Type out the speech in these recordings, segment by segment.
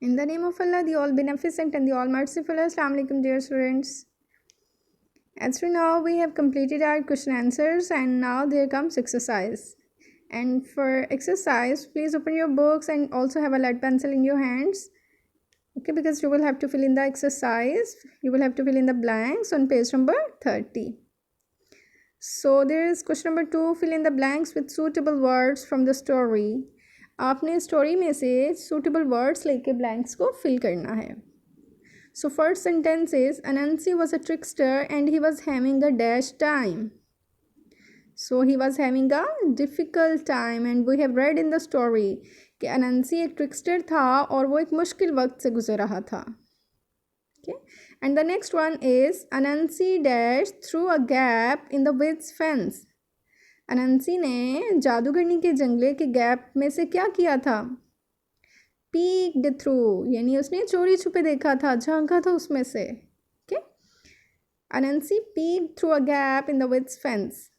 In the name of Allah, the All Beneficent and the All Merciful. Assalamu alaikum, dear students. As for now, we have completed our question answers, and now there comes exercise. And for exercise, please open your books and also have a lead pencil in your hands. Okay, because you will have to fill in the exercise. You will have to fill in the blanks on page number 30. So there is question number 2. Fill in the blanks with suitable words from the story. आपने story में से suitable words लेके blanks को fill करना है. So first sentence is Anansi was a trickster and he was having a dash time. So he was having a difficult time and we have read in the story कि अनंसी एक trickster था और वो एक मुश्किल वक्त से गुजर रहा था. Okay, and the next one is Anansi dashed through a gap in the witch's fence. अनंसी ने जादूगरनी के जंगले के गैप में से क्या किया था? पीक्ड थ्रू, यानी उसने चोरी छुपे देखा था, झांका था उसमें से. Okay, Anansi peeked through a gap in the withes fence.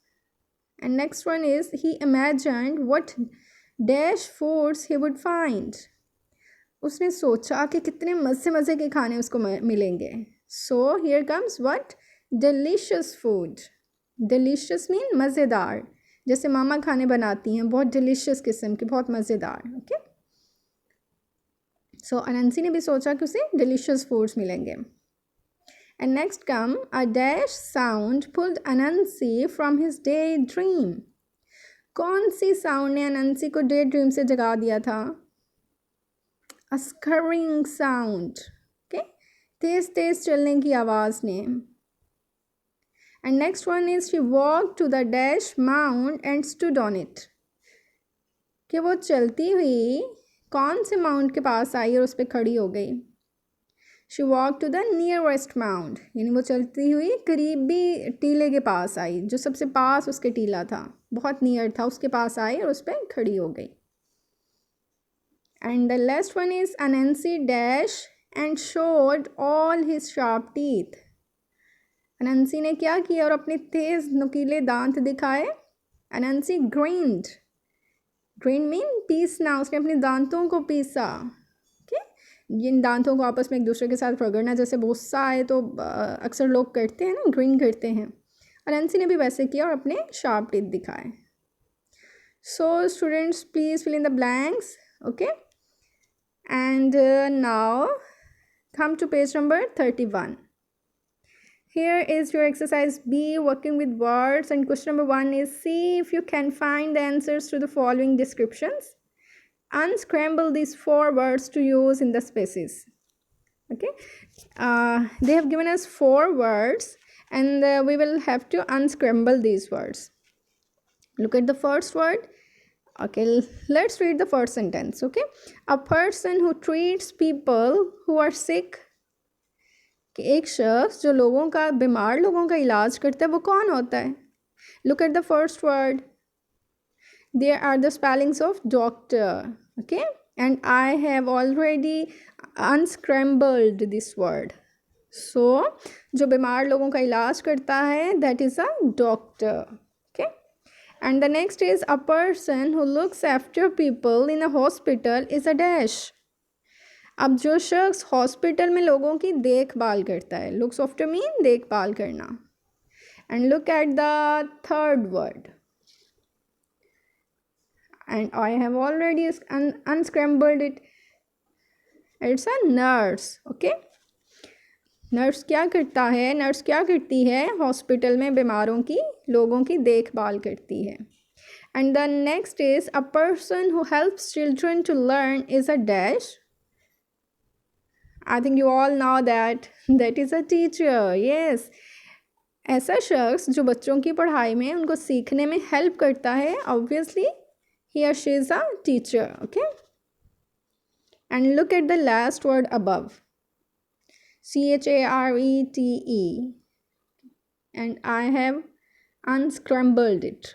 And next one is he imagined what dash foods he would find. उसने सोचा कि कितने मज़े मज़े के खाने उसको मिलेंगे. So here comes what? Delicious food. Delicious mean मज़ेदार, जैसे मामा खाने बनाती हैं, बहुत डिलीशियस किस्म के, बहुत मज़ेदार. ओके, सो अनंसी ने भी सोचा कि उसे डिलीशियस फूड्स मिलेंगे. And next come a dash sound pulled Anansi from his daydream. कौन सी साउंड ने अनंसी को डे ड्रीम से जगा दिया था? अ स्करिंग साउंड. ओके, तेज़ तेज़ चलने की आवाज़ ने. And next one is she walked to the dash mound and stood on it. कि वो चलती हुई कौन से माउंट के पास आई और उस पर खड़ी हो गई? She walked to the nearest mound, यानी वो चलती हुई करीबी टीले के पास आई, जो सबसे पास उसके टीला था, बहुत नियर था, उसके पास आई और उस पर खड़ी हो गई. And the last one is Anansi dash and showed all his sharp teeth. अनंसी ने क्या किया और अपने तेज़ नुकीले दांत दिखाए? अनंसी ग्रेन्ड. ग्रेन्ड मीन पीसना, उसने अपने दांतों को पीसा. ओके, जिन दांतों को आपस में एक दूसरे के साथ रगड़ना, जैसे भूसा आए तो अक्सर लोग करते हैं ना, ग्रेन करते हैं. अनंसी ने भी वैसे किया और अपने शार्प टीथ दिखाए. So students please fill in the blanks. Okay, and now come to page number 31. Here is your exercise B, working with words, and question number 1 is see if you can find the answers to the following descriptions. Unscramble these 4 words to use in the spaces. Okay, they have given us 4 words and we will have to unscramble these words. Look at the first word. Okay, let's read the first sentence. Okay, a person who treats people who are sick. कि एक शख्स जो लोगों का, बीमार लोगों का इलाज करता है, वो कौन होता है? Look at the first word. There are the spellings of doctor. Okay, and I have already unscrambled this word. So जो बीमार लोगों का इलाज करता है, that is a doctor. Okay, and the next is a person who looks after people in a hospital is a dash. अब जो शख्स हॉस्पिटल में लोगों की देखभाल करता है, लुक्स आफ्टर मीन देखभाल करना. And look at the third word. And I have already unscrambled it. It's a nurse. Okay, nurse क्या करता है? नर्स क्या करती है? हॉस्पिटल में बीमारों की, लोगों की देखभाल करती है. And the next is a person who helps children to learn is a dash. I think you all know that is a teacher. Yes, ऐसा शख्स जो बच्चों की पढ़ाई में, उनको सीखने में हेल्प करता है, obviously he or she is a teacher. Okay, and look at the last word above, CHARETE, and I have unscrambled it.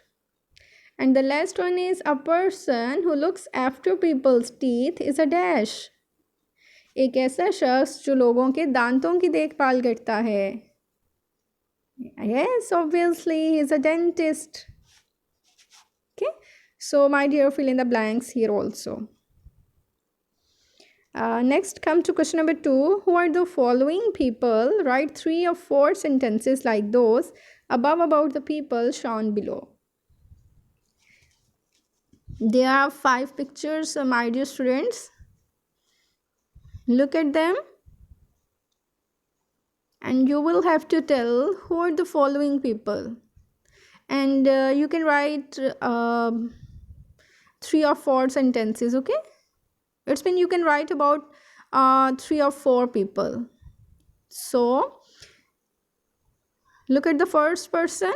And the last one is a person who looks after people's teeth is a dash. एक ऐसा शख्स जो लोगों के दांतों की देखभाल करता है. Yes, obviously he is a dentist. Okay, so my dear, fill in the blanks here also. Next, come to question number 2. Who are the following people? Write 3 or 4 sentences like those above about the people shown below. There are 5 pictures, my dear students. Look at them and you will have to tell who are the following people. And you can write 3 or 4 sentences, okay? It's mean you can write about 3 or 4 people. So look at the first person.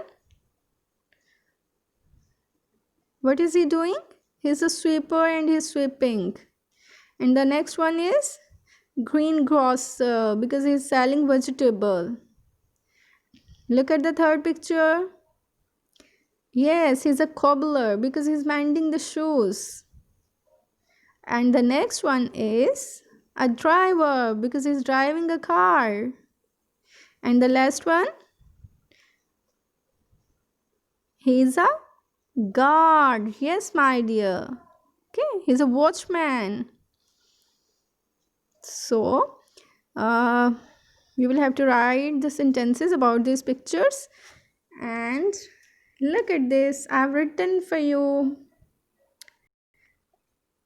What is he doing? He's a sweeper and he's sweeping. And the next one is greengrocer because he's selling vegetable. Look at the third picture. Yes, he's a cobbler because he's mending the shoes. And the next one is a driver because he's driving a car. And the last one, he's a guard. Yes, my dear. Okay, he's a watchman. So, you will have to write the sentences about these pictures. And look at this. I've written for you.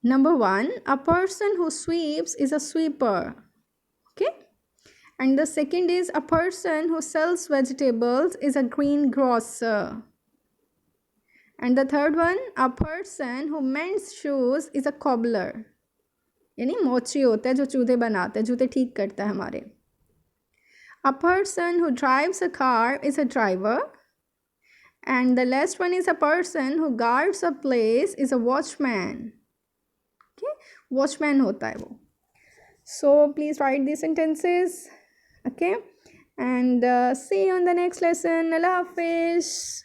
Number 1, a person who sweeps is a sweeper. Okay. And the second is a person who sells vegetables is a greengrocer. And the third one, a person who mends shoes is a cobbler. यानी मोची होता है जो जूते बनाता है, जूते ठीक करता है हमारे. A person who drives a car is a driver. And the last one is a person who guards a place is a watchman. Okay, watchman होता है वो. So please write these sentences. Okay, and see you on the next lesson. Allah Hafiz.